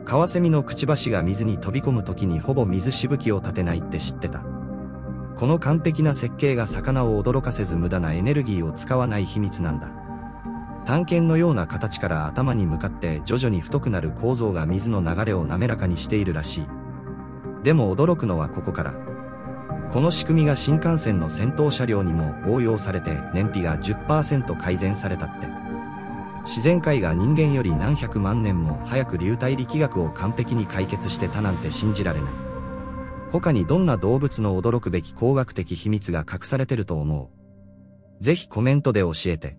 カワセミのくちばしが水に飛び込む時にほぼ水しぶきを立てないって知ってた？この完璧な設計が魚を驚かせず無駄なエネルギーを使わない秘密なんだ。探検のような形から頭に向かって徐々に太くなる構造が水の流れを滑らかにしているらしい。でも驚くのはここから。この仕組みが新幹線の先頭車両にも応用されて燃費が 10% 改善されたって。自然界が人間より何百万年も早く流体力学を完璧に解決してたなんて信じられない。他にどんな動物の驚くべき工学的秘密が隠されてると思う？ぜひコメントで教えて。